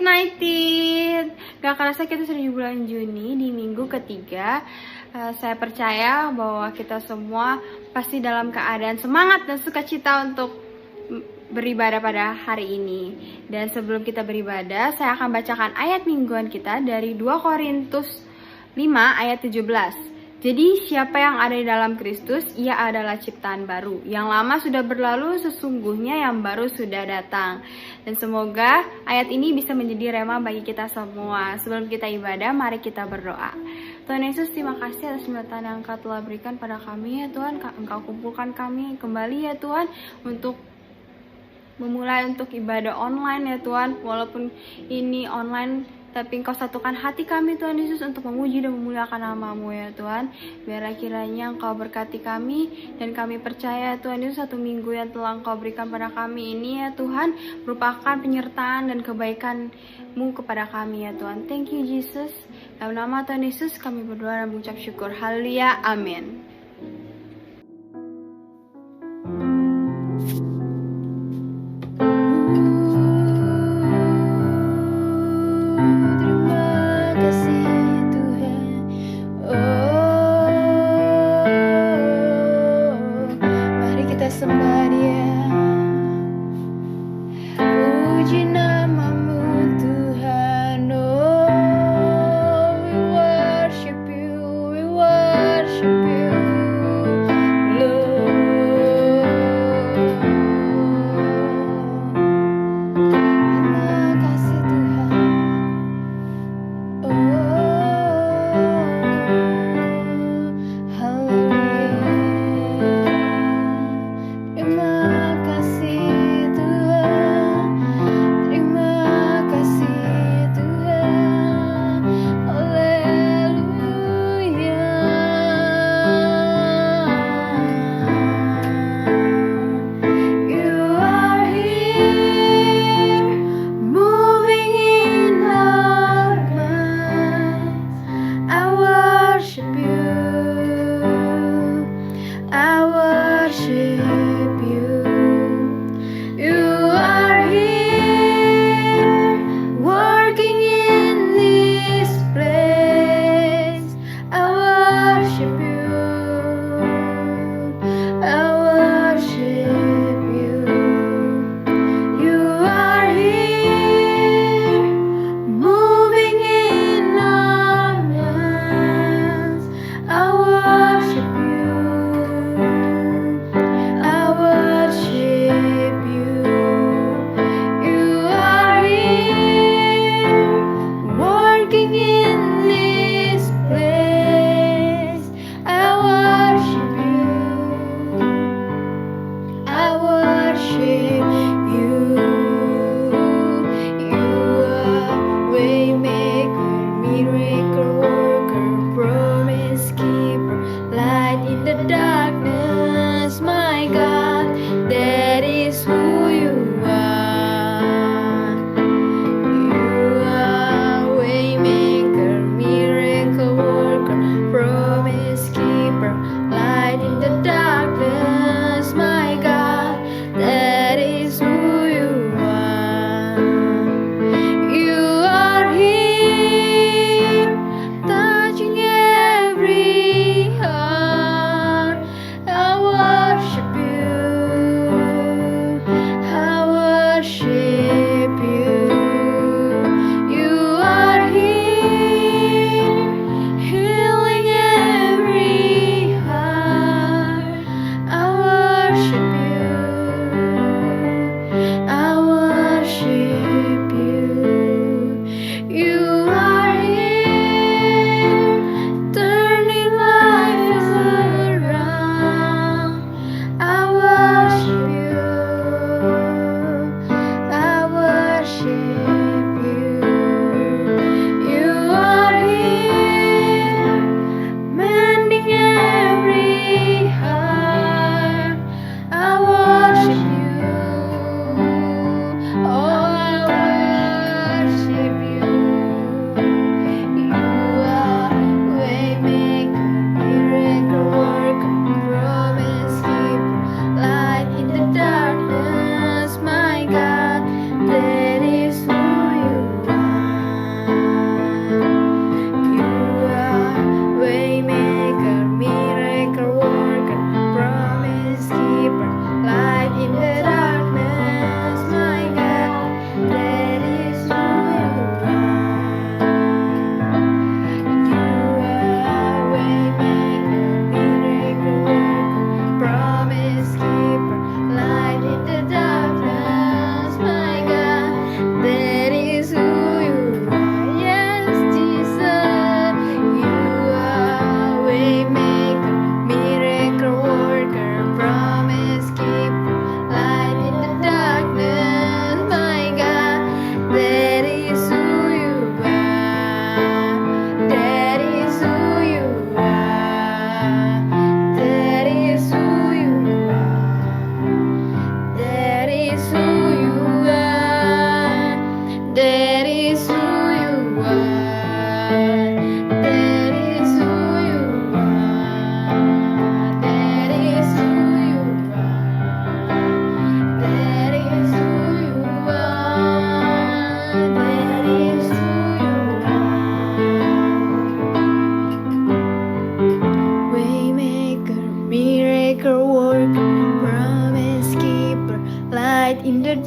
United. Gak kerasa kita sudah di bulan Juni, di minggu ketiga. Saya percaya bahwa kita semua pasti dalam keadaan semangat dan sukacita untuk beribadah pada hari ini. Dan sebelum kita beribadah, saya akan bacakan ayat mingguan kita dari 2 Korintus 5 ayat 17. Jadi siapa yang ada di dalam Kristus, ia adalah ciptaan baru. Yang lama sudah berlalu, sesungguhnya yang baru sudah datang. Dan semoga ayat ini bisa menjadi rema bagi kita semua. Sebelum kita ibadah, mari kita berdoa. Tuhan Yesus, terima kasih atas pemberitahuan yang Engkau telah berikan pada kami ya Tuhan. Engkau kumpulkan kami kembali ya Tuhan untuk memulai untuk ibadah online ya Tuhan. Walaupun ini online, tapi Engkau satukan hati kami Tuhan Yesus untuk memuji dan memuliakan nama-Mu ya Tuhan. Biarlah kiranya Engkau berkati kami, dan kami percaya Tuhan Yesus 1 minggu yang telah Engkau berikan pada kami ini ya Tuhan merupakan penyertaan dan kebaikan-Mu kepada kami ya Tuhan. Thank you Jesus. Dalam nama Tuhan Yesus kami berdoa dan mengucap syukur. Haleluya. Amin.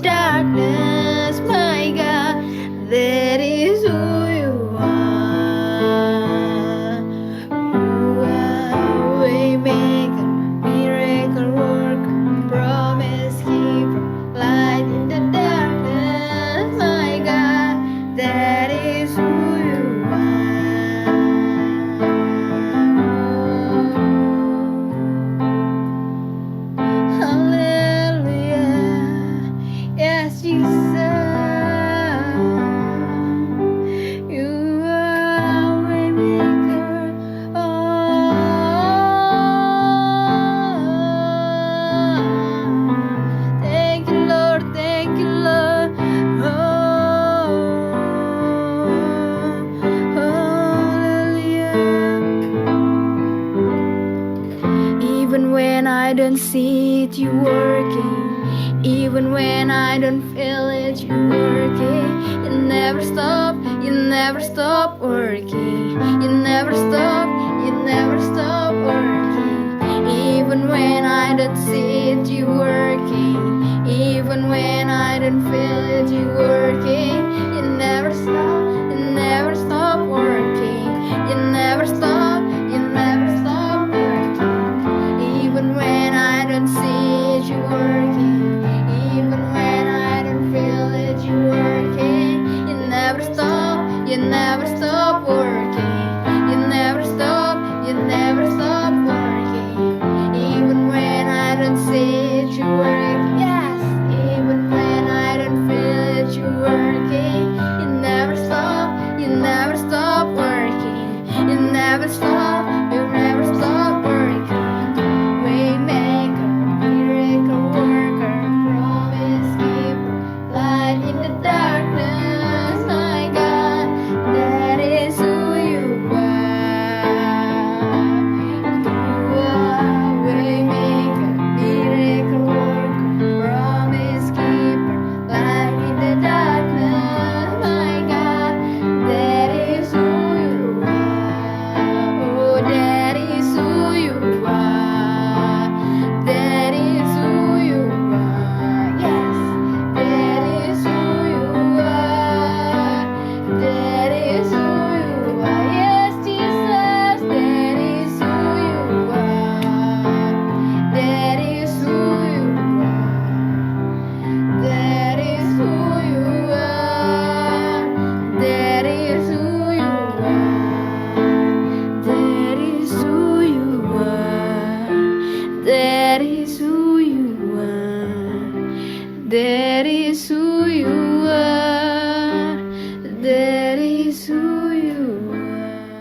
darkness, my God, that is who you are. You are waymaker, miracle worker, promise keeper, light in the darkness, my God, that is who you are. Hallelujah, yes, Jesus. You are waymaker. Oh, thank you, Lord. Thank you, Lord. Oh, hallelujah. Even when I don't see it, you working. Even when I don't feel it, you working. You never stop, you never stop working. You never stop, you never stop working. Even when I don't see it, you working. Even when I don't feel it, you working. You never stop, you never stop working. You never stop, you never stop working. Even when I don't see it, you working. Even when I don't feel it, you working. You never stop, you never stop working. You never stop, you never stop working. Even when I don't see it, you working. Yes, even when I don't feel it, you working. You never stop, you never stop working. You never stop, you never stop working. Waymaker, miracle worker, promise keeper, light in the darkness, my God, that is who you are. You are waymaker, miracle worker, promise keeper, light in the darkness, my God, that is who you are. Oh, that is who you are. That is who you are. Yes, that is who you are. That is who you are. Yes, Jesus, that is who you are. That is who you are. That is who you are. That is who you are. That is who you are. That is who you are. That is who you are. That is who you are.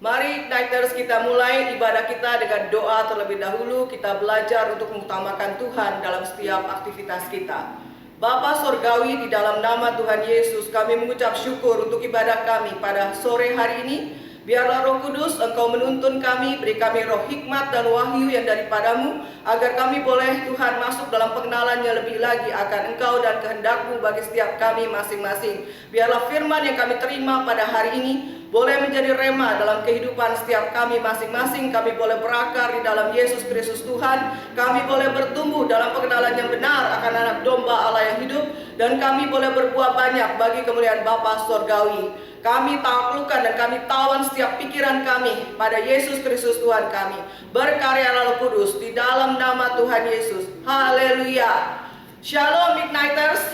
Mari Igniters, kita mulai ibadah kita dengan doa terlebih dahulu. Kita belajar untuk mengutamakan Tuhan dalam setiap aktivitas kita. Bapa Sorgawi, di dalam nama Tuhan Yesus, kami mengucap syukur untuk ibadah kami pada sore hari ini. Biarlah Roh Kudus Engkau menuntun kami, beri kami roh hikmat dan wahyu yang daripadamu, agar kami boleh Tuhan masuk dalam pengenalannya lebih lagi akan Engkau dan kehendak-Mu bagi setiap kami masing-masing. Biarlah firman yang kami terima pada hari ini boleh menjadi rema dalam kehidupan setiap kami masing-masing. Kami boleh berakar di dalam Yesus Kristus Tuhan. Kami boleh bertumbuh dalam pengenalan yang benar akan anak domba Allah yang hidup, dan kami boleh berbuah banyak bagi kemuliaan Bapa Sorgawi. Kami taklukkan dan kami tawan setiap pikiran kami pada Yesus Kristus Tuhan kami. Berkaryalah Roh Kudus di dalam nama Tuhan Yesus. Haleluya. Shalom Igniters.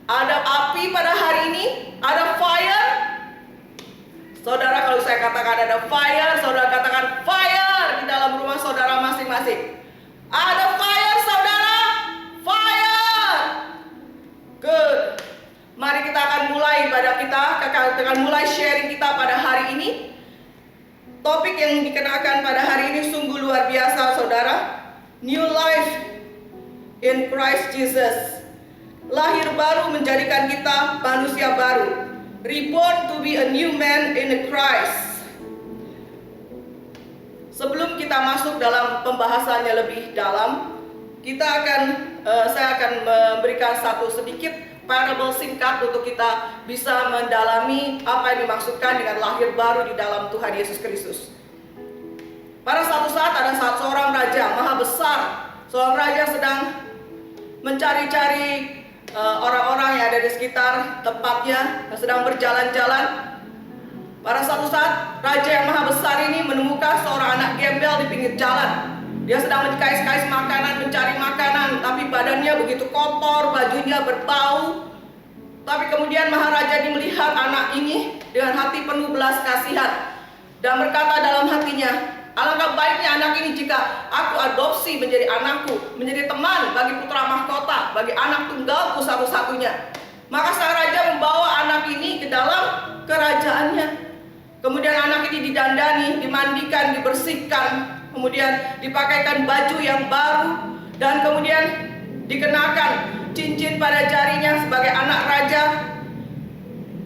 Ada api pada hari ini, ada fire. Saudara, kalau saya katakan ada fire, saudara katakan fire di dalam rumah saudara masing-masing. Ada fire, saudara. Fire. Good. Mari kita akan mulai ibadah kita, akan mulai sharing kita pada hari ini. Topik yang dikenakan pada hari ini sungguh luar biasa, saudara. New life in Christ Jesus. Lahir baru menjadikan kita manusia baru. Reborn to be a new man in Christ. Sebelum kita masuk dalam pembahasannya lebih dalam, saya akan memberikan satu sedikit parable singkat untuk kita bisa mendalami apa yang dimaksudkan dengan lahir baru di dalam Tuhan Yesus Kristus. Pada suatu saat ada seorang raja maha besar. Seorang raja sedang mencari-cari orang-orang yang ada di sekitar tempatnya yang sedang berjalan-jalan. Pada suatu saat, raja yang maha besar ini menemukan seorang anak gembel di pinggir jalan. Dia sedang mencari-cari makanan, mencari makanan, tapi badannya begitu kotor, bajunya berbau. Tapi kemudian Maharaja ini melihat anak ini dengan hati penuh belas kasihan dan berkata dalam hatinya, alangkah baiknya anak ini jika aku adopsi menjadi anakku, menjadi teman bagi putra mahkota, bagi anak tunggalku satu-satunya. Maka sang raja membawa anak ini ke dalam kerajaannya. Kemudian anak ini didandani, dimandikan, dibersihkan, kemudian dipakaikan baju yang baru, dan kemudian dikenakan cincin pada jarinya sebagai anak raja.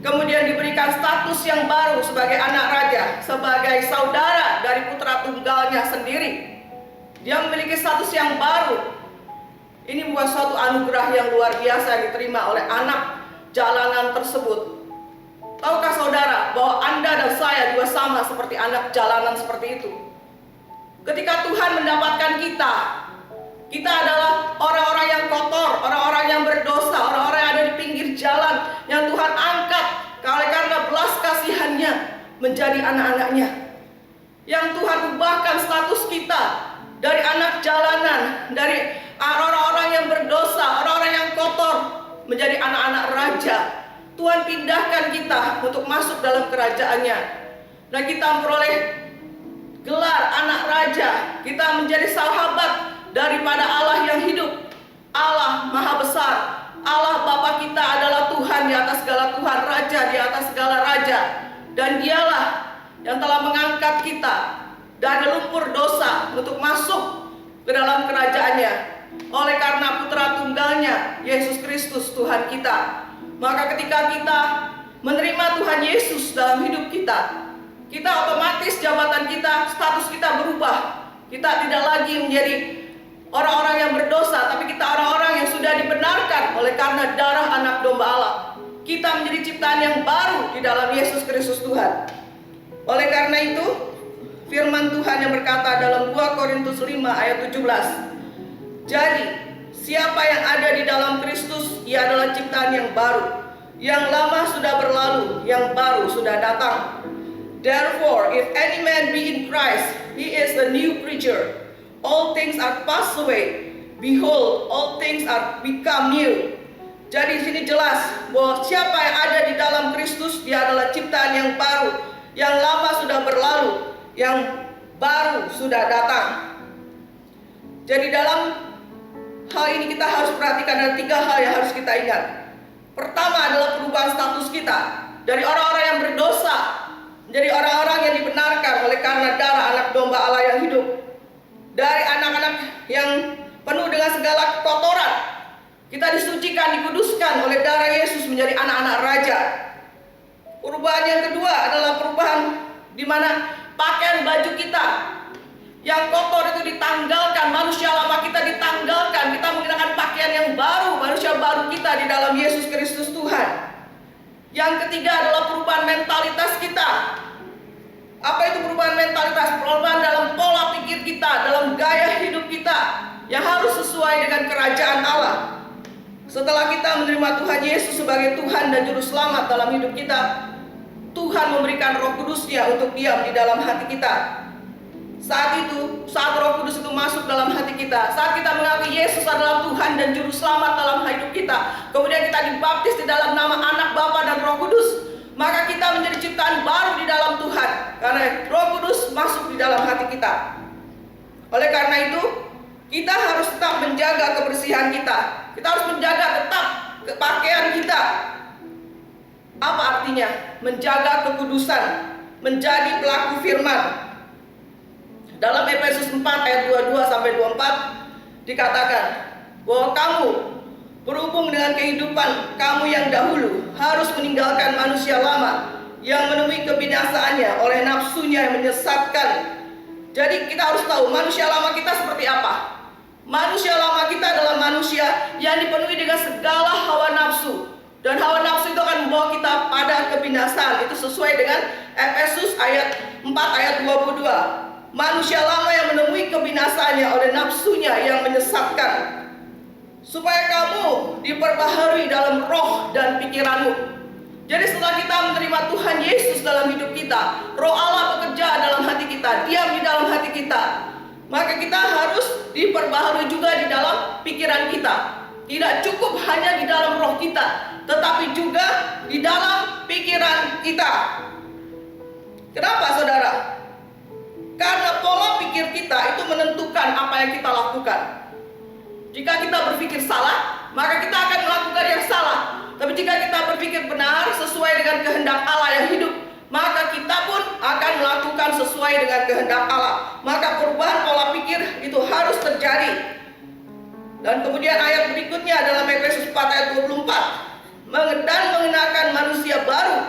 Kemudian diberikan status yang baru sebagai anak raja, sebagai saudara dari putra tunggalnya sendiri. Dia memiliki status yang baru. Ini bukan suatu anugerah yang luar biasa yang diterima oleh anak jalanan tersebut. Tahukah saudara bahwa Anda dan saya juga sama seperti anak jalanan seperti itu? Ketika Tuhan mendapatkan kita, kita adalah orang-orang yang kotor, orang-orang yang berdosa, orang-orang yang ada di pinggir jalan, yang Tuhan angkat karena belas kasihannya menjadi anak-anaknya. Yang Tuhan ubahkan status kita dari anak jalanan, dari orang-orang yang berdosa, orang-orang yang kotor, menjadi anak-anak raja. Tuhan pindahkan kita untuk masuk dalam kerajaannya. Dan kita memperoleh gelar anak raja. Kita menjadi sahabat daripada Allah yang hidup, Allah maha besar. Allah Bapa kita adalah Tuhan di atas segala Tuhan, Raja di atas segala raja. Dan dialah yang telah mengangkat kita dari lumpur dosa untuk masuk ke dalam kerajaannya. Oleh karena putra tunggalnya Yesus Kristus Tuhan kita, maka ketika kita menerima Tuhan Yesus dalam hidup kita, kita otomatis jabatan kita, status kita berubah. Kita tidak lagi menjadi orang-orang yang berdosa, tapi kita orang-orang yang sudah dibenarkan oleh karena darah anak domba Allah. Kita menjadi ciptaan yang baru di dalam Yesus Kristus Tuhan. Oleh karena itu, firman Tuhan yang berkata dalam 2 Korintus 5 ayat 17. Jadi, siapa yang ada di dalam Kristus, ia adalah ciptaan yang baru. Yang lama sudah berlalu, yang baru sudah datang. Therefore, if any man be in Christ, he is a new creature. All things are passed away. Behold, all things are become new. Jadi di sini jelas bahwa siapa yang ada di dalam Kristus, dia adalah ciptaan yang baru. Yang lama sudah berlalu, yang baru sudah datang. Jadi dalam hal ini kita harus perhatikan ada 3 hal yang harus kita ingat. Pertama adalah perubahan status kita dari orang-orang yang berdosa menjadi orang-orang yang dibenarkan oleh karena darah anak domba Allah yang hidup. Dari anak-anak yang penuh dengan segala kotoran, kita disucikan, dikuduskan oleh darah Yesus menjadi anak-anak raja. Perubahan yang kedua adalah perubahan di mana pakaian baju kita yang kotor itu ditanggalkan, manusia lama kita ditanggalkan, kita menggunakan pakaian yang baru, manusia baru kita di dalam Yesus Kristus Tuhan. Yang ketiga adalah perubahan mentalitas kita. Apa itu perubahan mentalitas? Perubahan dalam pola pikir kita, dalam gaya hidup kita yang harus sesuai dengan kerajaan Allah. Setelah kita menerima Tuhan Yesus sebagai Tuhan dan Juru Selamat dalam hidup kita, Tuhan memberikan Roh Kudus-Nya untuk diam di dalam hati kita. Saat Roh Kudus itu masuk dalam hati kita, saat kita mengakui Yesus adalah Tuhan dan Juru Selamat dalam hidup kita, kemudian kita dibaptis di dalam nama Anak, Bapa dan Roh Kudus, maka kita menjadi ciptaan baru di dalam Tuhan, karena Roh Kudus masuk di dalam hati kita. Oleh karena itu, kita harus tetap menjaga kebersihan kita. Kita harus menjaga tetap pakaian kita. Apa artinya? Menjaga kekudusan, menjadi pelaku firman. Dalam Efesus 4 ayat 22-24 dikatakan bahwa kamu berhubung dengan kehidupan kamu yang dahulu harus meninggalkan manusia lama yang menemui kebinasaannya oleh nafsunya yang menyesatkan. Jadi kita harus tahu manusia lama kita seperti apa. Manusia lama kita adalah manusia yang dipenuhi dengan segala hawa nafsu, dan hawa nafsu itu akan membawa kita pada kebinasaan. Itu sesuai dengan Efesus 4 ayat 22. Manusia lama yang menemui kebinasaannya oleh nafsunya yang menyesatkan. supaya kamu diperbaharui dalam roh dan pikiranmu. Jadi setelah kita menerima Tuhan Yesus dalam hidup kita, Roh Allah bekerja dalam hati kita, diam di dalam hati kita, maka kita harus diperbaharui juga di dalam pikiran kita. Tidak cukup hanya di dalam roh kita, tetapi juga di dalam pikiran kita. Kenapa, saudara? Karena pola pikir kita itu menentukan apa yang kita lakukan. Jika kita berpikir salah, maka kita akan melakukan yang salah. Tapi jika kita berpikir benar sesuai dengan kehendak Allah yang hidup, maka kita pun akan melakukan sesuai dengan kehendak Allah. Maka perubahan pola pikir itu harus terjadi. Dan kemudian ayat berikutnya dalam Efesus 4 ayat 24, dan mengenakan manusia baru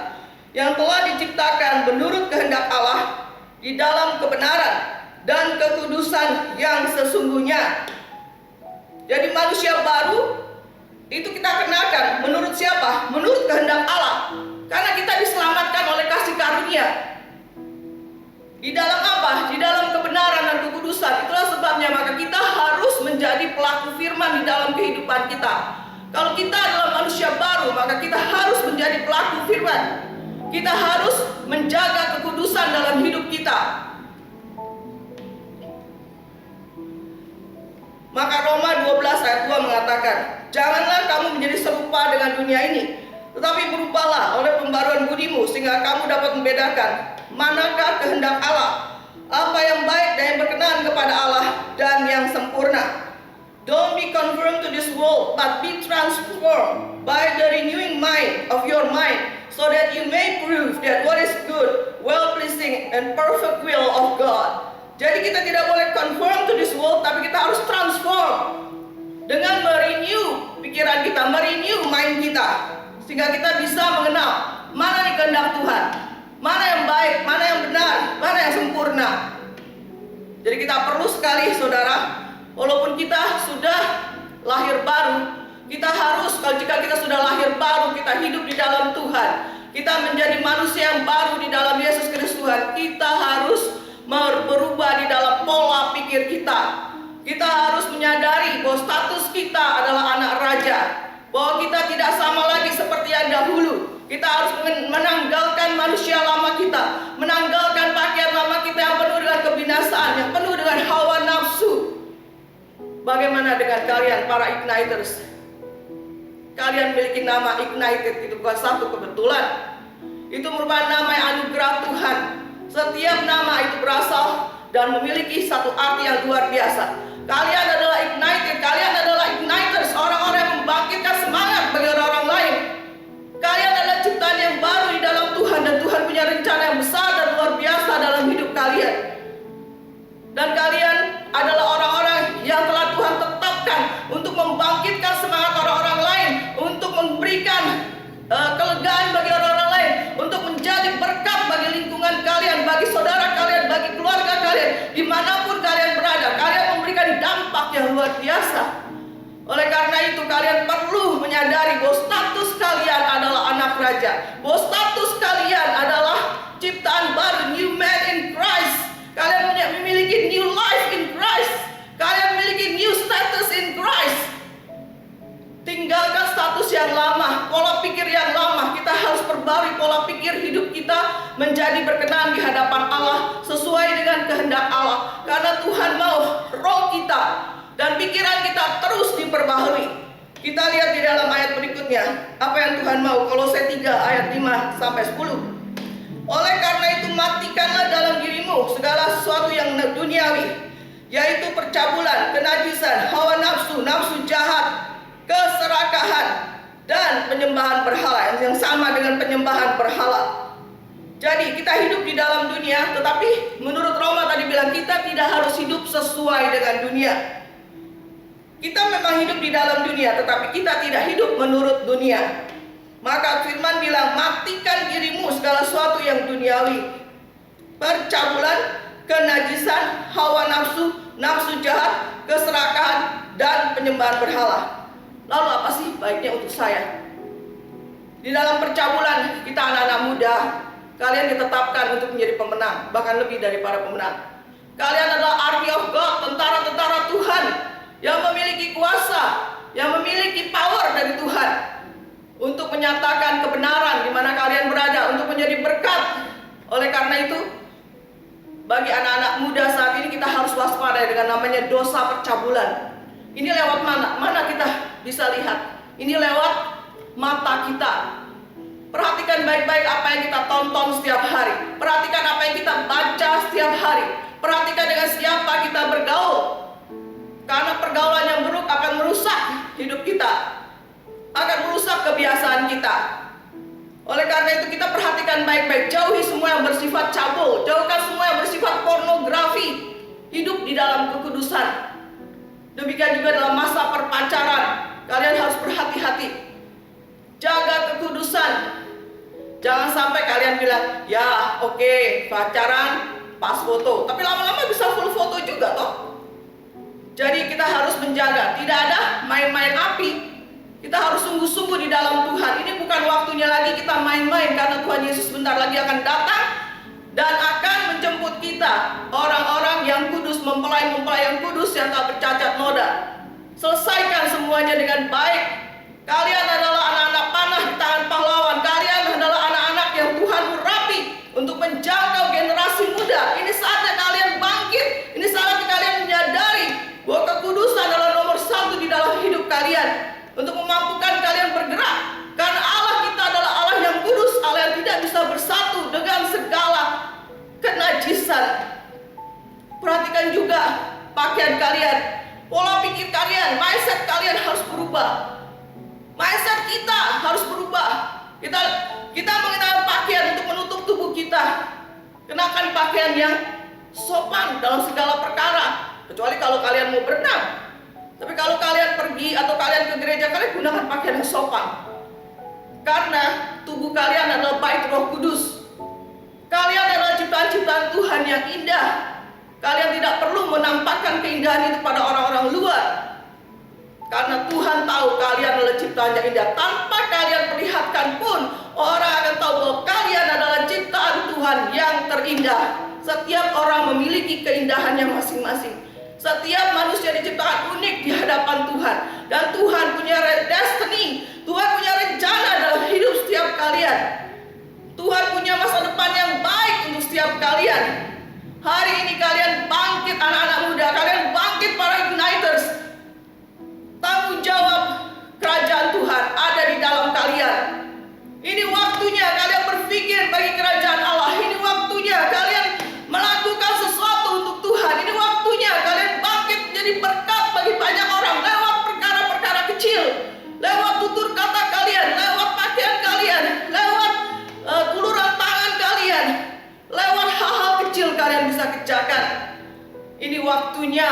yang telah diciptakan menurut kehendak Allah di dalam kebenaran dan kekudusan yang sesungguhnya. Jadi manusia baru itu kita kenakan menurut siapa? Menurut kehendak Allah. Karena kita diselamatkan oleh kasih karunia. Di dalam apa? Di dalam kebenaran dan kekudusan. Itulah sebabnya maka kita harus menjadi pelaku firman di dalam kehidupan kita. Kalau kita adalah manusia baru, maka kita harus menjadi pelaku firman. Kita harus menjaga kekudusan dalam hidup kita. Maka Roma 12 ayat 2 mengatakan, janganlah kamu menjadi serupa dengan dunia ini, tetapi berubahlah oleh pembaruan budimu, sehingga kamu dapat membedakan manakah kehendak Allah, apa yang baik dan yang berkenan kepada Allah dan yang sempurna. Don't be conformed to this world, but be transformed by the renewing mind of your mind, so that you may prove that what is good, well-pleasing, and perfect will of God. Jadi kita tidak boleh conform to this world, tapi kita harus transform dengan merenew pikiran kita, merenew mind kita, sehingga kita bisa mengenal mana nih kehendak Tuhan, mana yang baik, mana yang benar, mana yang sempurna. Jadi kita perlu sekali, saudara, walaupun kita sudah lahir baru, kita harus, kalau jika kita sudah lahir baru, kita hidup di dalam Tuhan, kita menjadi manusia yang baru di dalam Yesus Kristus Tuhan, kita harus berubah di dalam pola pikir kita. Kita harus menyadari bahwa status kita adalah anak raja, bahwa kita tidak sama lagi seperti yang dahulu. Kita harus menanggalkan manusia lama kita, menanggalkan pakaian lama kita yang penuh dengan kebinasaan, yang penuh dengan hawa nafsu. Bagaimana dengan kalian para igniters? Kalian memiliki nama ignited, itu bukan satu kebetulan. Itu merupakan nama yang anugerah Tuhan. Setiap nama itu berasal dan memiliki satu arti yang luar biasa. Kalian adalah ignited, kalian adalah igniters, orang-orang yang membangkitkan semangat bagi orang-orang lain. Kalian adalah ciptaan yang baru di dalam Tuhan, dan Tuhan punya rencana yang besar dan luar biasa dalam hidup kalian. Dan kalian adalah orang-orang yang telah Tuhan tetapkan untuk membangkitkan semangat orang-orang lain, untuk memberikan kelegaan bagi orang-orang lain, untuk menjadi berkat bagi lingkungan kalian, bagi saudara kalian, bagi keluarga kalian, dimanapun kalian berada. Kalian memberikan dampak yang luar biasa. Oleh karena itu kalian perlu menyadari bahwa status kalian adalah anak raja, bahwa status kalian adalah ciptaan baru, new man in Christ. Kalian memiliki new life in Christ. Kalian memiliki new status in Christ. Tinggalkan status yang lama, pola pikir yang lama. Kita harus perbarui pola pikir hidup kita menjadi berkenan di hadapan Allah, sesuai dengan kehendak Allah. Karena Tuhan mau roh kita dan pikiran kita terus diperbaharui. Kita lihat di dalam ayat berikutnya, apa yang Tuhan mau. Kolose 3 ayat 5 sampai 10. Oleh karena itu matikanlah dalam dirimu segala sesuatu yang duniawi, yaitu percabulan, kenajisan, hawa nafsu, nafsu jahat, keserakahan, dan penyembahan berhala, yang sama dengan penyembahan berhala. Jadi kita hidup di dalam dunia, tetapi menurut Roma tadi bilang kita tidak harus hidup sesuai dengan dunia. Kita memang hidup di dalam dunia, tetapi kita tidak hidup menurut dunia. Maka firman bilang, matikan dirimu segala sesuatu yang duniawi, percabulan, kenajisan, hawa nafsu, nafsu jahat, keserakahan, dan penyembahan berhala. Lalu apa sih baiknya untuk saya? Di dalam percabulan, kita anak-anak muda, kalian ditetapkan untuk menjadi pemenang, bahkan lebih dari para pemenang. Kalian adalah army of God, tentara-tentara Tuhan yang memiliki kuasa yang memiliki power dari Tuhan untuk menyatakan kebenaran di mana kalian berada, untuk menjadi berkat. Oleh karena itu, bagi anak-anak muda saat ini kita harus waspada dengan namanya dosa percabulan. Ini lewat mana? Mana kita bisa lihat? Ini lewat mata kita. Perhatikan baik-baik apa yang kita tonton setiap hari. Perhatikan apa yang kita baca setiap hari. Perhatikan dengan siapa kita bergaul. Karena pergaulan yang buruk akan merusak hidup kita, akan merusak kebiasaan kita. Oleh karena itu kita perhatikan baik-baik. Jauhi semua yang bersifat cabul. Jauhkan semua yang bersifat pornografi. Hidup di dalam kekudusan. Demikian juga dalam masa perpacaran. Kalian harus berhati-hati. Jaga kekudusan. Jangan sampai kalian bilang, ya oke, pacaran pas foto, tapi lama-lama bisa full foto juga toh. Jadi kita harus menjaga. Tidak ada main-main api. Kita harus sungguh-sungguh di dalam Tuhan. Ini bukan waktunya lagi kita main-main, karena Tuhan Yesus bentar lagi akan datang dan akan menjemput kita, orang-orang yang kudus, mempelai-mempelai yang kudus yang tak bercacat noda. Selesaikan semuanya dengan baik. Kalian adalah anak-anak panah di tangan pahlawan. Kalian adalah anak-anak yang Tuhan urapi untuk menjangkau generasi muda. Ini saatnya kalian bangkit. Ini saatnya kalian menyadari bahwa kekudusan adalah nomor satu di dalam hidup kalian, untuk memampukan kalian bergerak. Karena Allah kita adalah Allah yang kudus, Allah yang tidak bisa bersatu dengan segala kenajisan. Perhatikan juga pakaian kalian, pola pikir kalian, mindset kalian harus berubah. Mindset kita harus berubah. Kita mengenal pakaian untuk menutup tubuh kita. Kenakan pakaian yang sopan dalam segala perkara. Kecuali kalau kalian mau berenang. Tapi kalau kalian pergi atau kalian ke gereja, kalian gunakan pakaian yang sopan. Karena tubuh kalian adalah bait Roh Kudus. Kalian adalah ciptaan-ciptaan Tuhan yang indah. Kalian tidak perlu menampakkan keindahan itu pada orang-orang luar. Karena Tuhan tahu kalian adalah ciptaan yang indah. Tanpa kalian perlihatkan pun, orang akan tahu bahwa kalian adalah ciptaan Tuhan yang terindah. Setiap orang memiliki keindahannya masing-masing. Setiap manusia diciptakan unik di hadapan Tuhan. Dan Tuhan punya destiny. Tuhan punya rencana dalam hidup setiap kalian. Tuhan punya masa depan yang baik untuk setiap kalian. Hari ini kalian bangkit, anak-anak muda. Kalian bangkit, para igniters. Tanggung jawab kerajaan Tuhan ada di dalam kalian. Ini waktunya kalian berpikir bagi kerajaan Allah. Ini waktunya kalian melakukan sesuatu untuk Tuhan. Ini waktunya kalian bangkit menjadi berkat bagi banyak orang lewat perkara-perkara kecil, lewat tutur kata kalian, lewat pakaian kalian, lewat uluran tangan kalian, lewat hal-hal kecil kalian bisa kerjakan. Ini waktunya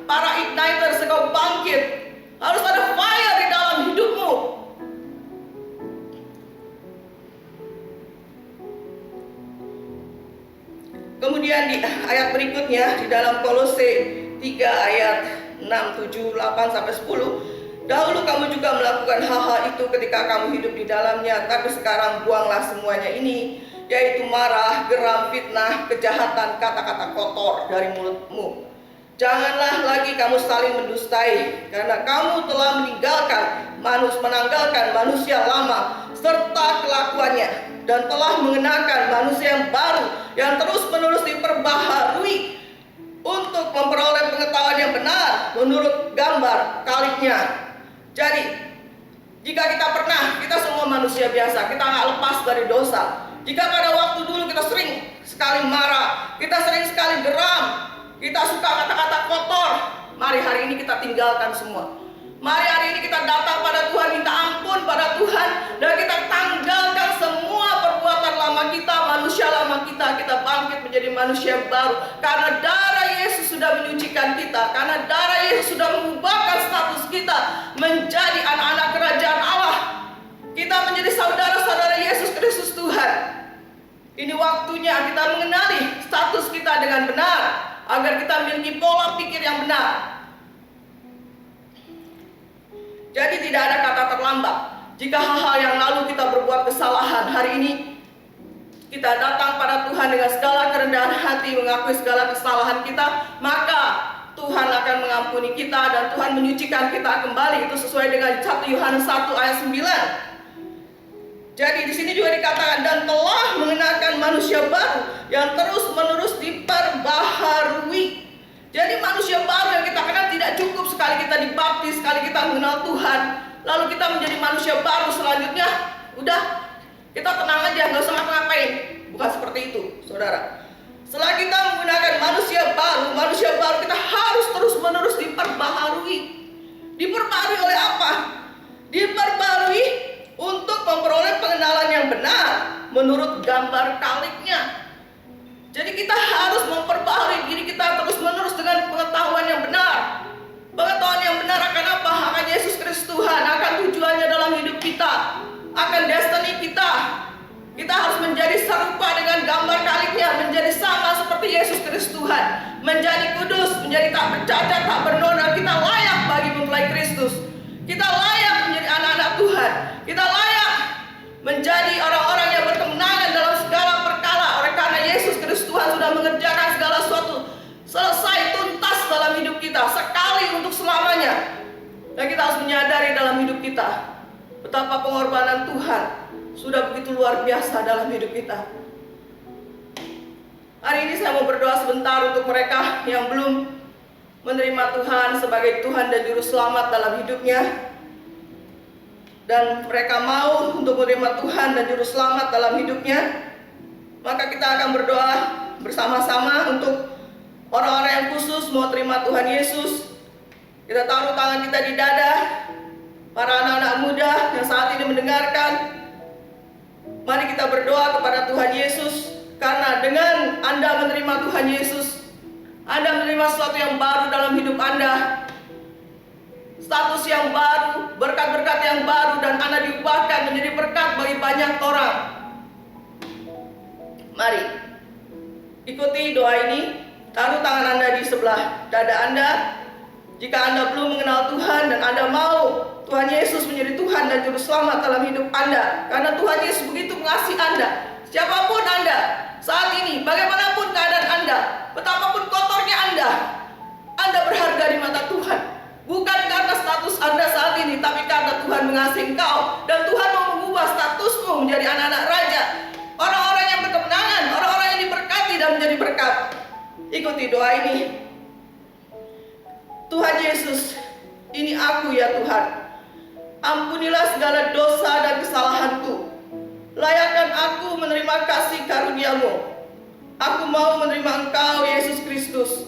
para igniters, engkau bangkit. Harus ada fire di dalam hidupmu. Kemudian di ayat berikutnya, di dalam Kolose 3 ayat 6, 7, 8 sampai 10. Dahulu kamu juga melakukan hal-hal itu ketika kamu hidup di dalamnya, tapi sekarang buanglah semuanya ini, yaitu marah, geram, fitnah, kejahatan, kata-kata kotor dari mulutmu. Janganlah lagi kamu saling mendustai, karena kamu telah menanggalkan manusia lama serta kelakuannya, dan telah mengenakan manusia yang baru, yang terus-menerus diperbaharui untuk memperoleh pengetahuan yang benar menurut gambar Kaliknya. Jadi, jika kita semua manusia biasa, kita nggak lepas dari dosa. Jika pada waktu dulu kita sering sekali marah, kita sering sekali geram, kita suka kata-kata kotor, mari hari ini kita tinggalkan semua. Mari hari ini kita datang pada Tuhan, minta ampun pada Tuhan, dan kita tanggalkan semua perbuatan lama kita, manusia lama kita bangkit menjadi manusia yang baru. Karena darah Yesus sudah menyucikan kita, karena darah Yesus sudah mengubahkan status kita menjadi anak-anak kerajaan Allah. Kita menjadi saudara-saudara Yesus Kristus Tuhan. Ini waktunya kita mengenali status kita dengan benar, agar kita memiliki pola pikir yang benar. Jadi tidak ada kata terlambat. Jika hal-hal yang lalu kita berbuat kesalahan, hari ini kita datang pada Tuhan dengan segala kerendahan hati, mengakui segala kesalahan kita, maka Tuhan akan mengampuni kita dan Tuhan menyucikan kita kembali. Itu sesuai dengan 1 Yohanes 1 ayat 9. Jadi di sini juga dikatakan dan telah mengenakan manusia baru yang terus-menerus diperbaharui. Jadi manusia baru yang kita kenal tidak cukup sekali kita dibaptis, sekali kita mengenal Tuhan, lalu kita menjadi manusia baru selanjutnya, udah kita tenang aja, nggak usah ngapa-ngapain. Bukan seperti itu, saudara. Setelah kita menggunakan manusia baru kita harus terus-menerus diperbaharui. Diperbaharui oleh apa? Diperbaharui untuk memperoleh pengenalan yang benar menurut gambar kaliknya. Jadi kita harus memperbaharui diri kita terus-menerus dengan pengetahuan yang benar. Pengetahuan yang benar akan apa? Akan Yesus Kristus Tuhan, akan tujuannya dalam hidup kita, akan destiny kita. Kita harus menjadi serupa dengan gambar kaliknya, menjadi sama seperti Yesus Kristus Tuhan, menjadi kudus, menjadi tak bercacat, tak bernoda. Kita layak bagi mempelai Kristus. Kita layak menjadi anak-anak Tuhan. Kita layak menjadi orang-orang yang berkemenangan dalam segala perkara. Oleh karena Yesus Kristus Tuhan sudah mengerjakan segala sesuatu, selesai tuntas dalam hidup kita, sekali untuk selamanya. Dan kita harus menyadari dalam hidup kita betapa pengorbanan Tuhan sudah begitu luar biasa dalam hidup kita. Hari ini saya mau berdoa sebentar untuk mereka yang belum menerima Tuhan sebagai Tuhan dan Juru Selamat dalam hidupnya, dan mereka mau untuk menerima Tuhan dan Juru Selamat dalam hidupnya. Maka kita akan berdoa bersama-sama untuk orang-orang yang khusus mau terima Tuhan Yesus. Kita taruh tangan kita di dada. Para anak-anak muda yang saat ini mendengarkan, mari kita berdoa kepada Tuhan Yesus. Karena dengan Anda menerima Tuhan Yesus, Anda menerima sesuatu yang baru dalam hidup Anda, status yang baru, berkat-berkat yang baru, dan Anda diubahkan menjadi berkat bagi banyak orang. Mari ikuti doa ini. Taruh tangan Anda di sebelah dada Anda. Jika Anda belum mengenal Tuhan dan Anda mau Tuhan Yesus menjadi Tuhan dan Juru Selamat dalam hidup Anda, karena Tuhan Yesus begitu mengasihi Anda. Siapapun Anda saat ini, bagaimanapun keadaan Anda, betapapun kotornya Anda berharga di mata Tuhan. Bukan karena status Anda saat ini, tapi karena Tuhan mengasihi engkau. Dan Tuhan mau mengubah statusmu menjadi anak-anak raja, orang-orang yang berkemenangan, orang-orang yang diberkati dan menjadi berkat. Ikuti doa ini. Tuhan Yesus, ini aku ya Tuhan. Ampunilah segala dosa dan kesalahanku. Layakkan aku menerima kasih karunia-Mu. Aku mau menerima Engkau Yesus Kristus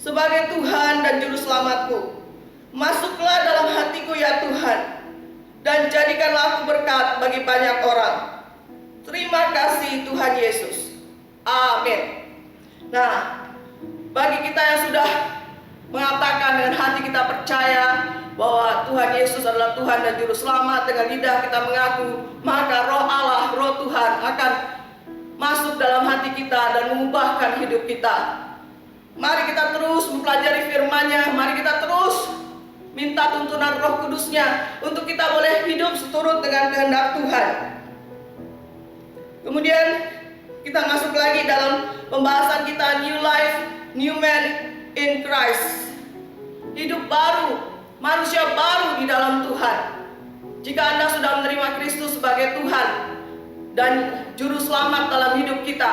sebagai Tuhan dan Juru Selamatku. Masuklah dalam hatiku ya Tuhan, dan jadikanlah aku berkat bagi banyak orang. Terima kasih Tuhan Yesus. Amin. Nah, bagi kita yang sudah mengatakan dengan hati kita percaya bahwa Tuhan Yesus adalah Tuhan dan Juru Selamat, dengan lidah kita mengaku, maka Roh Allah, Roh Tuhan akan masuk dalam hati kita dan mengubahkan hidup kita. Mari kita terus mempelajari firman-Nya, mari kita terus minta tuntunan Roh Kudus-Nya untuk kita boleh hidup seturut dengan kehendak Tuhan. Kemudian kita masuk lagi dalam pembahasan kita, New Life, New Man in Christ. Hidup baru, manusia baru di dalam Tuhan. Jika Anda sudah menerima Kristus sebagai Tuhan dan Juru Selamat dalam hidup kita,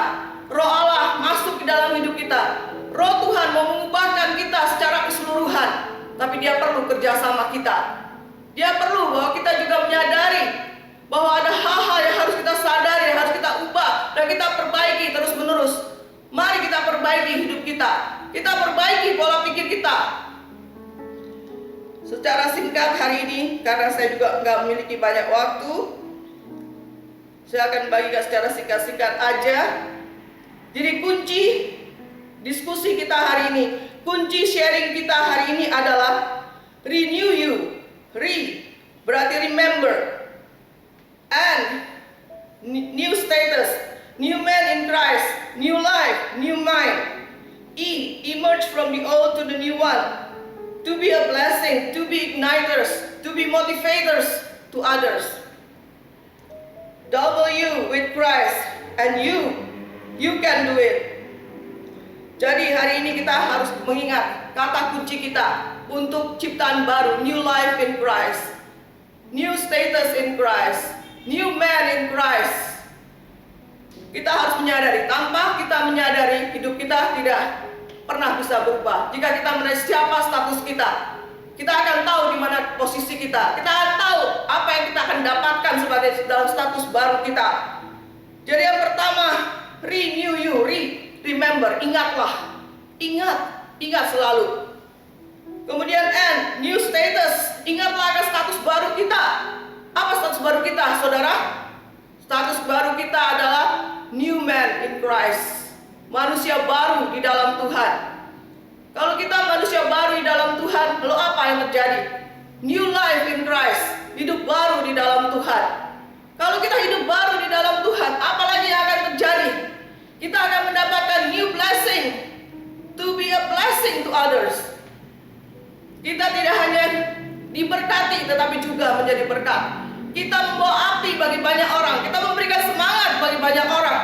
Roh Allah masuk di dalam hidup kita. Roh Tuhan mau mengubahkan kita secara keseluruhan, tapi Dia perlu kerjasama kita. Dia perlu bahwa kita juga menyadari bahwa ada hal-hal yang harus kita sadari, yang harus kita ubah, dan kita perbaiki terus-menerus. Mari kita perbaiki hidup kita. Kita perbaiki pola pikir kita. Secara singkat hari ini, karena saya juga nggak memiliki banyak waktu, saya akan bagikan secara singkat-singkat aja. Jadi kunci diskusi kita hari ini, kunci sharing kita hari ini adalah renew you. Berarti remember. And new status, new man in Christ, new life, new mind. Emerge from the old to the new one. To be a blessing, to be igniters, to be motivators to others. W with Christ, and you can do it. Jadi hari ini kita harus mengingat kata kunci kita untuk ciptaan baru, new life in Christ, new status in Christ, new man in Christ. Kita harus menyadari, tanpa kita menyadari, hidup kita tidak pernah bisa berubah. Jika kita menyadari siapa status kita akan tahu di mana posisi kita. Kita akan tahu apa yang kita akan dapatkan sebagai dalam status baru kita. Jadi yang pertama, renew you, remember, ingatlah, ingat selalu. Kemudian new status, ingatlah akan status baru kita. Apa status baru kita, saudara? Status baru kita adalah new man in Christ, manusia baru di dalam Tuhan. Kalau kita manusia baru di dalam Tuhan, lalu apa yang terjadi? New life in Christ, hidup baru di dalam Tuhan. Kalau kita hidup baru di dalam Tuhan, apa lagi yang akan terjadi? Kita akan mendapatkan new blessing, to be a blessing to others. Kita tidak hanya diberkati, tetapi juga menjadi berkat. Kita membawa api bagi banyak orang. Kita memberikan semangat bagi banyak orang.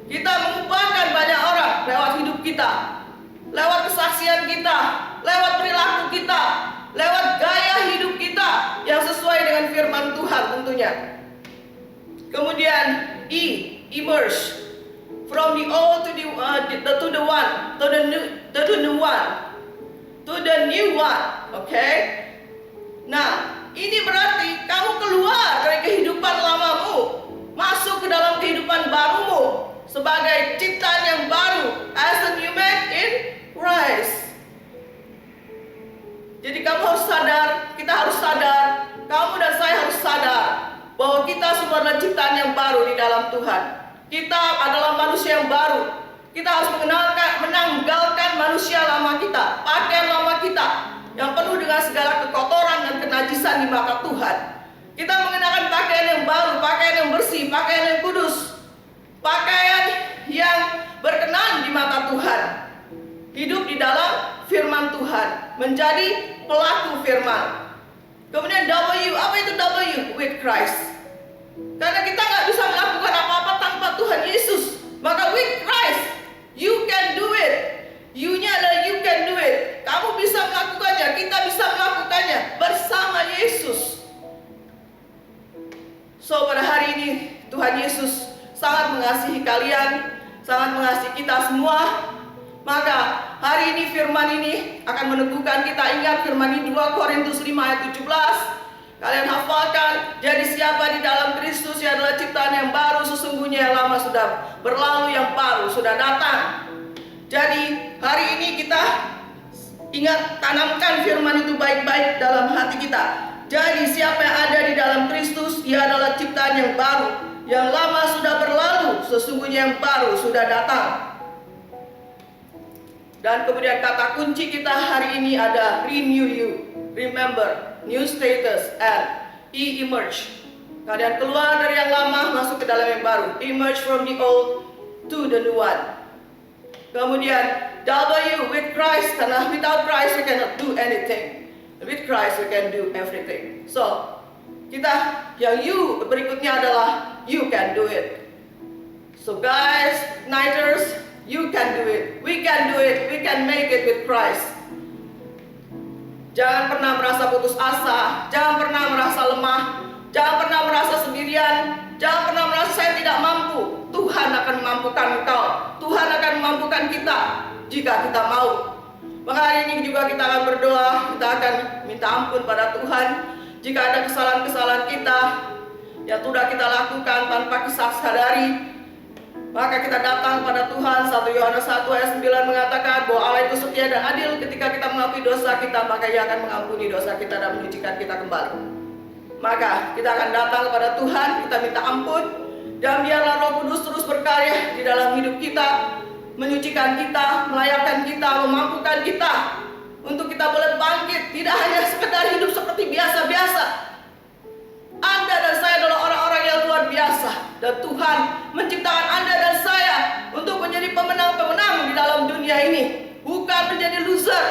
Kita mengubahkan banyak orang lewat hidup kita, lewat kesaksian kita, lewat perilaku kita, lewat gaya hidup kita yang sesuai dengan firman Tuhan tentunya. Kemudian emerge from the old to the one, to the new one, to the new one. Okay? Nah, ini berarti kamu keluar dari kehidupan lamamu, masuk ke dalam kehidupan barumu sebagai ciptaan yang baru, as a new man in Christ. Jadi kamu harus sadar, kita harus sadar, kamu dan saya harus sadar bahwa kita semua adalah ciptaan yang baru di dalam Tuhan. Kita adalah manusia yang baru. Kita harus menanggalkan manusia lama kita, pakaian lama kita yang penuh dengan segala kekotoran dan kenajisan di mata Tuhan. Kita mengenakan pakaian yang baru, pakaian yang bersih, pakaian yang kudus, pakaian yang berkenan di mata Tuhan. Hidup di dalam firman Tuhan, menjadi pelaku firman. Kemudian W, apa itu W? With Christ. Karena kita nggak bisa melakukan apa-apa tanpa Tuhan Yesus. Maka with Christ, you can do it. You-nya adalah you can do it. Kamu bisa melakukannya, kita bisa melakukannya bersama Yesus. So pada hari ini Tuhan Yesus sangat mengasihi kalian, sangat mengasihi kita semua. Maka hari ini firman ini akan meneguhkan kita. Ingat firman ini 2 Korintus 5 ayat 17. Kalian hafalkan. Jadi siapa di dalam Kristus yang adalah ciptaan yang baru, sesungguhnya yang lama sudah berlalu, yang baru sudah datang. Jadi hari ini kita ingat, tanamkan firman itu baik-baik dalam hati kita. Jadi siapa yang ada di dalam Kristus, ia adalah ciptaan yang baru, yang lama sudah berlalu, sesungguhnya yang baru sudah datang. Dan kemudian kata kunci kita hari ini ada renew you, remember, new status, and emerge. Kalian keluar dari yang lama, masuk ke dalam yang baru. Emerge from the old to the new one. Kemudian W, with Christ, karena without Christ we cannot do anything. With Christ we can do everything. So kita yang you berikutnya adalah you can do it. So guys, Igniters, you can do it. We can do it. We can make it with Christ. Jangan pernah merasa putus asa. Jangan pernah merasa lemah. Jangan pernah merasa sendirian. Jangan pernah merasa saya tidak mampu. Tuhan akan memampukan engkau. Tuhan akan memampukan kita jika kita mau. Maka hari ini juga kita akan berdoa. Kita akan minta ampun pada Tuhan jika ada kesalahan-kesalahan kita yang sudah kita lakukan tanpa kita sadari. Maka kita datang pada Tuhan. 1 Yohanes 1 ayat 9 mengatakan bahwa Allah itu setia dan adil. Ketika kita mengakui dosa kita, maka Ia akan mengampuni dosa kita dan menyucikan kita kembali. Maka kita akan datang kepada Tuhan, kita minta ampun, dan biarlah Roh Kudus terus berkarya di dalam hidup kita, menyucikan kita, melayakkan kita, memampukan kita untuk kita boleh bangkit, tidak hanya sekedar hidup seperti biasa-biasa. Anda dan saya adalah orang-orang yang luar biasa, dan Tuhan menciptakan Anda dan saya untuk menjadi pemenang-pemenang di dalam dunia ini, bukan menjadi loser,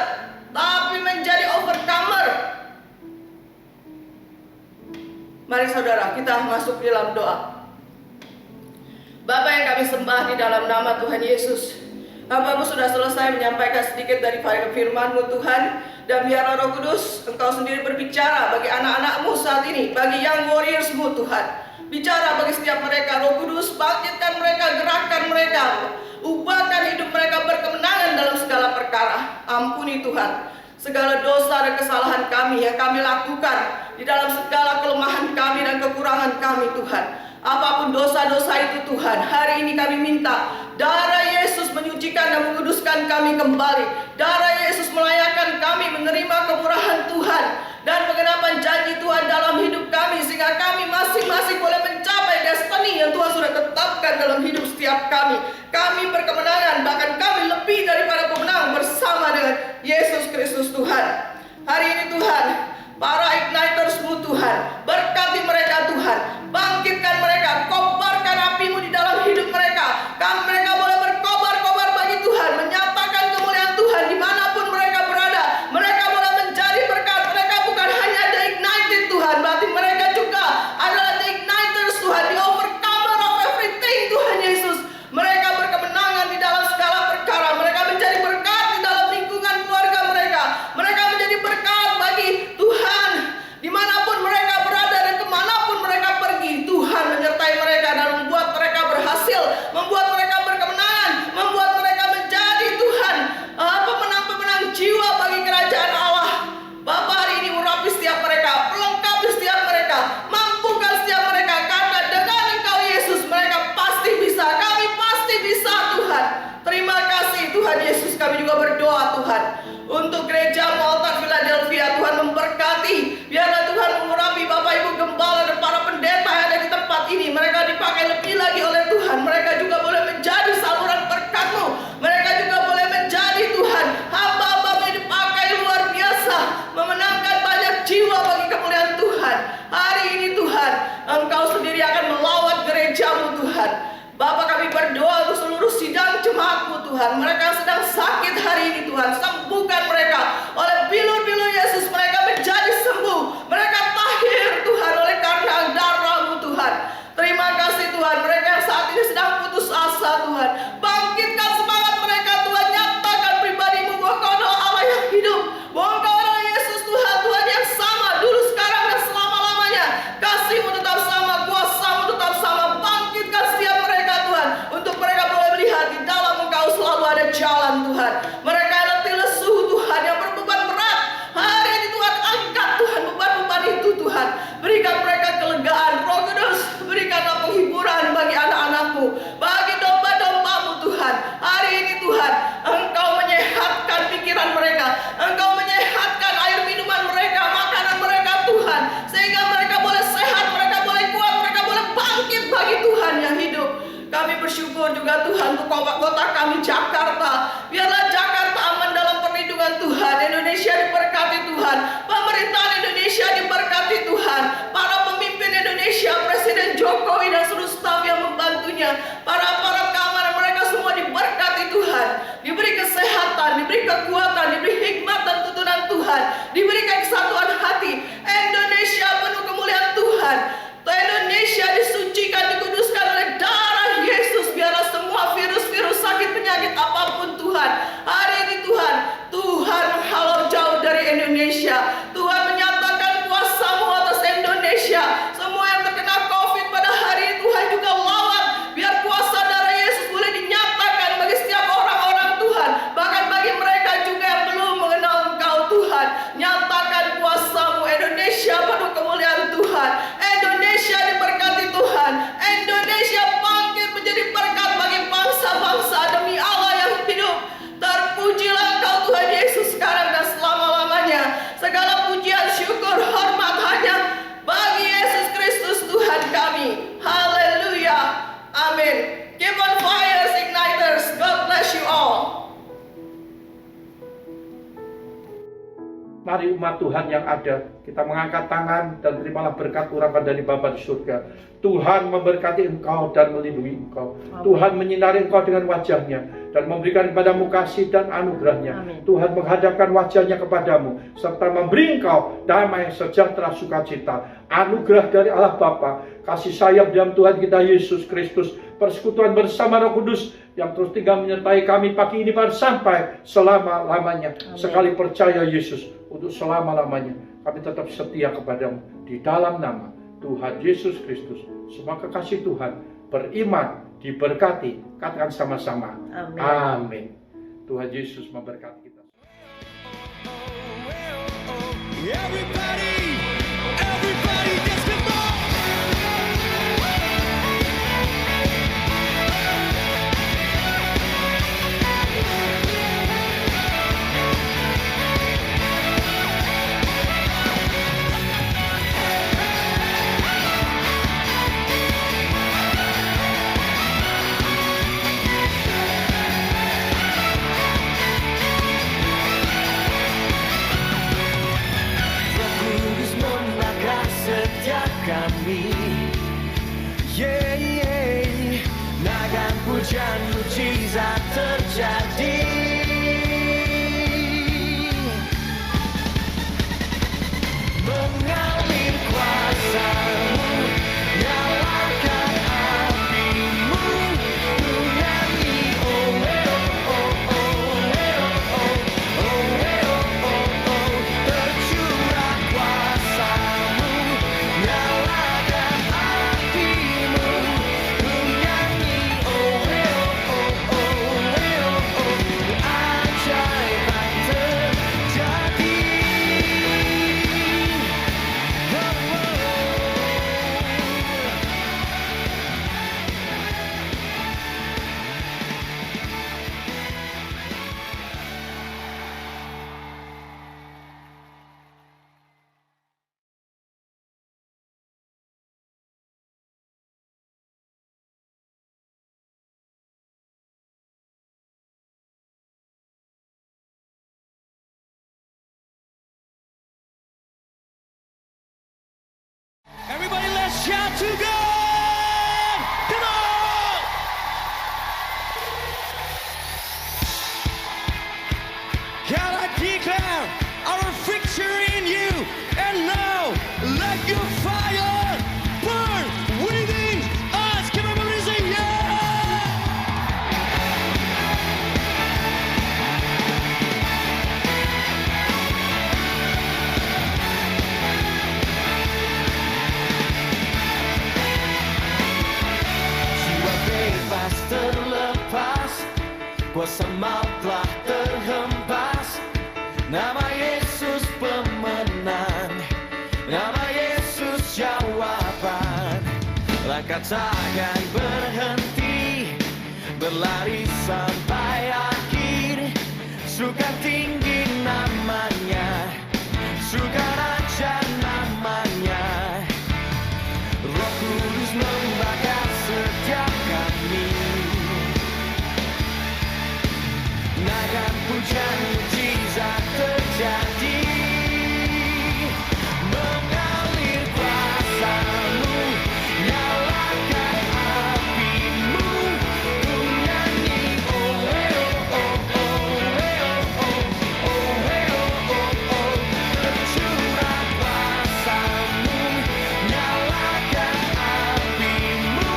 tapi menjadi overcomer. Mari saudara, kita masuk di dalam doa. Bapa yang kami sembah di dalam nama Tuhan Yesus, Hamba-Mu sudah selesai menyampaikan sedikit dari firman-Mu Tuhan. Dan biarlah Roh Kudus, Engkau sendiri berbicara bagi anak-anak-Mu saat ini, bagi young warriors-Mu Tuhan. Bicara bagi setiap mereka, Roh Kudus, bangkitkan mereka, gerakkan mereka, ubahkan hidup mereka berkemenangan dalam segala perkara. Ampuni Tuhan segala dosa dan kesalahan kami yang kami lakukan di dalam segala kelemahan kami dan kekurangan kami Tuhan. Apapun dosa-dosa itu Tuhan, hari ini kami minta darah Yesus menyucikan dan menguduskan kami kembali. Darah Yesus melayakkan kami menerima kemurahan Tuhan dan pengenapan janji Tuhan dalam hidup kami, sehingga kami masing-masing boleh mencapai destiny yang Tuhan sudah tetapkan dalam hidup setiap kami. Kami berkemenangan, bahkan kami lebih daripada pemenang bersama dengan Yesus Kristus Tuhan. Hari ini Tuhan, para igniters-Mu Tuhan, berkati mereka Tuhan, bangkitkan mereka, kobarkan api-Mu di dalam hidup mereka. Mereka boleh berkobar-kobar bagi Tuhan, menyatakan kemuliaan Tuhan dimanapun mereka berada. Mereka boleh menjadi berkat. Mereka bukan hanya the ignited Tuhan, berarti mereka juga adalah the igniters Tuhan, the overcomer of everything Tuhan Yesus. Mereka berkemenangan di dalam segala perkara. Mereka menjadi berkat di dalam lingkungan keluarga mereka. Mereka menjadi berkat bagi Tuhan dimanapun mereka berada dan kemanapun mereka pergi. Tuhan menyertai mereka dan membuat mereka berhasil, membuat mereka berkemenangan, membuat mereka menjadi Tuhan pemenang-pemenang jiwa bagi kerajaan Allah. Bapa, hari ini urapi setiap mereka, pelengkapi setiap mereka, mampukan setiap mereka, karena dengan Engkau Yesus mereka pasti bisa. Kami pasti bisa Tuhan. Terima kasih Tuhan Yesus. Kami juga berdoa Tuhan untuk gereja Altar Philadelphia. Tuhan memberkati, biarlah Tuhan mengurapi Bapak Ibu Gembala dan para pendeta yang ada di tempat ini. Mereka dipakai lebih lagi oleh Tuhan. Mereka juga boleh menjadi saluran berkat-Mu. Mereka juga boleh menjadi Tuhan hamba-hamba yang dipakai luar biasa, memenangkan banyak jiwa bagi kemuliaan Tuhan. Hari ini Tuhan, Engkau sendiri akan melawat gereja-Mu Tuhan. Bapak, kami berdoa untuk seluruh sidang jemaat-Mu Tuhan. Mereka yang sedang sakit hari ini Tuhan, sembuhkan mereka oleh bilur-bilur Yesus. Mereka menjadi sembuh, mereka tahir Tuhan oleh karena darah-Mu Tuhan. Terima kasih Tuhan. Mereka yang saat ini sedang putus asa Tuhan, bangkitkan semangat mereka Tuhan. Nyatakan pribadi-Mu bahwa Kau adalah Allah yang hidup, bahwa Kau adalah Yesus Tuhan, Tuhan yang sama dulu, sekarang dan selama-lamanya. Kasih-Mu tetap sama, kuasa-Mu tetap sama. Bangkitkan setiap mereka Tuhan, untuk mereka boleh melihat di dalam Engkau selalu ada jalan Tuhan. Mereka yang letih lesu Tuhan, yang berbeban berat, hari ini Tuhan angkat Tuhan beban-beban itu Tuhan. Berikan mereka kelegaan. Roh Kudus, berikanlah penghiburan bagi anak-anak-Mu, bagi domba-domba-Mu Tuhan. Hari ini Tuhan, Engkau menyehatkan pikiran mereka, Engkau menyehatkan air minuman mereka, makanan mereka Tuhan, sehingga mereka boleh sehat, mereka boleh kuat, mereka boleh bangkit bagi Tuhan yang hidup. Kami bersyukur juga Tuhan untuk kota kami Jakarta. Biarlah Jakarta aman dalam perlindungan Tuhan. Indonesia diberkati Tuhan. Pemerintahan Indonesia diberkati Tuhan. Para pemimpin Indonesia, Presiden Jokowi dan seluruh staf yang membantunya, para aparat keamanan, mereka semua diberkati Tuhan. Diberi kesehatan, diberi kekuatan, diberi hikmat dan tuntunan Tuhan, diberikan kesatuan hati. Indonesia penuh kemuliaan Tuhan. Indonesia disucikan, dikuduskan oleh darah Yesus. Biarlah semua virus-virus, sakit, penyakit apapun Tuhan, hari ini Tuhan, Tuhan menghalau jauh dari Indonesia. Tuhan menyatakan kuasa-Mu atas Indonesia. Semua yang terkena COVID pada hari ini Tuhan juga lawan. Biar kuasa darah Yesus boleh dinyatakan bagi setiap orang-orang Tuhan, bahkan bagi mereka juga yang belum mengenal Engkau Tuhan. Nyatakan kuasa-Mu. Indonesia penuh kemuliaan Tuhan. Indonesia diberkati Tuhan. Indonesia bangkit menjadi berkat bagi bangsa-bangsa demi Allah yang hidup. Terpujilah Engkau Tuhan Yesus sekarang dan selama-lamanya. Segala pujian, syukur, hormat hanya bagi Yesus Kristus Tuhan kami. Haleluya. Amin. Keep on fire, igniters. God bless you all. Mari umat Tuhan yang ada, kita mengangkat tangan dan terimalah berkat urapan dari Bapa di surga. Tuhan memberkati engkau dan melindungi engkau. Tuhan menyinari engkau dengan wajahnya dan memberikan kepadamu kasih dan anugerahnya. Tuhan menghadapkan wajahnya kepadamu serta memberi engkau damai, sejahtera, sukacita. Anugerah dari Allah Bapa, kasih sayang dalam Tuhan kita Yesus Kristus, persekutuan bersama Roh Kudus yang terus tinggal menyertai kami pagi ini sampai selama-lamanya. Sekali percaya Yesus, untuk selama-lamanya kami tetap setia kepadamu. Di dalam nama Tuhan Yesus Kristus, semua kekasih Tuhan beriman, diberkati, katakan sama-sama. Amin. Amin. Tuhan Yesus memberkati kita. Everybody gets involved. Kami, yeah, yeah. Nagan pujian mujizat terjadi. Mengalir kuasa-Mu, nyalakan api-Mu, ku nyanyi, oh, oh, oh, oh, oh, oh, oh, oh, tercurah kuasa-Mu. Everybody, let's shout to God! Come on! God, I declare our victory in you, and now let your fire burn within us. Come on, everybody, say yeah! Terlepas, kuasa maut telah terhempas. Nama Yesus pemenang, nama Yesus jawaban. Langkah takkan berhenti, berlari sampai akhir. Suka tinggi namanya, suka raja namanya. Roh Kudus membakar setiap kami. Nagan pujian mujizat terjadi. Mengalir kuasa-Mu, nyalakan api-Mu, ku nyanyi, oh, oh, oh, oh, oh, oh, oh, oh, oh, tercurah kuasa-Mu, nyalakan api-Mu,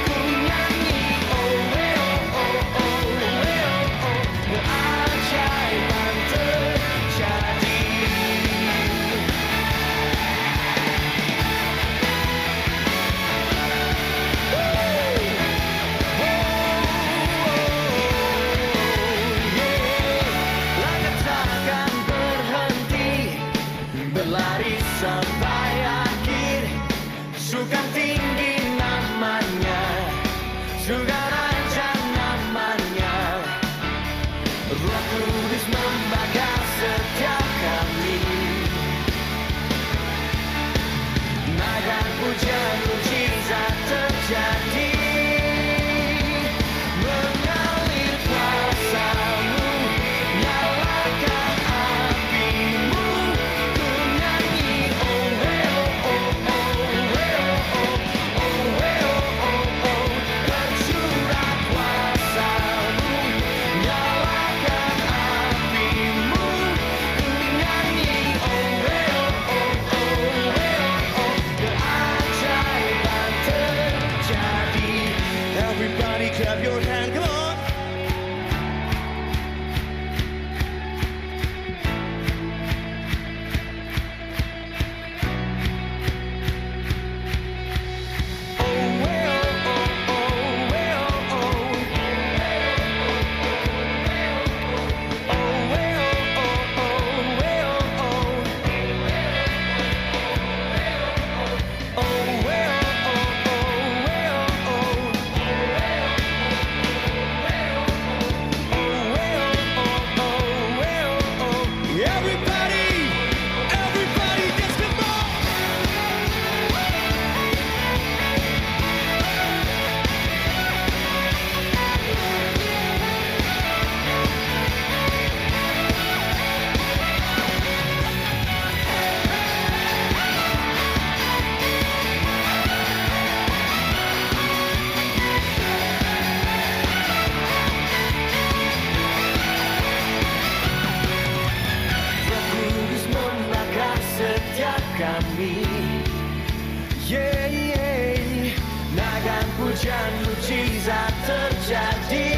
ku nyanyi, oh, oh, oh, oh, oh, keajaiban terjadi. Langkah takkan berhenti, berlari sampai akhir. Suka tinggi namanya, suka raja namanya. Roh Kudus membakar setiap kami. Nagan pujian mujizat terjadi. Mengalir kuasa-Mu, nyalakan api-Mu, ku nyanyi, oh, oh, oh, oh, oh, oh, Pujian mujizat terjadi.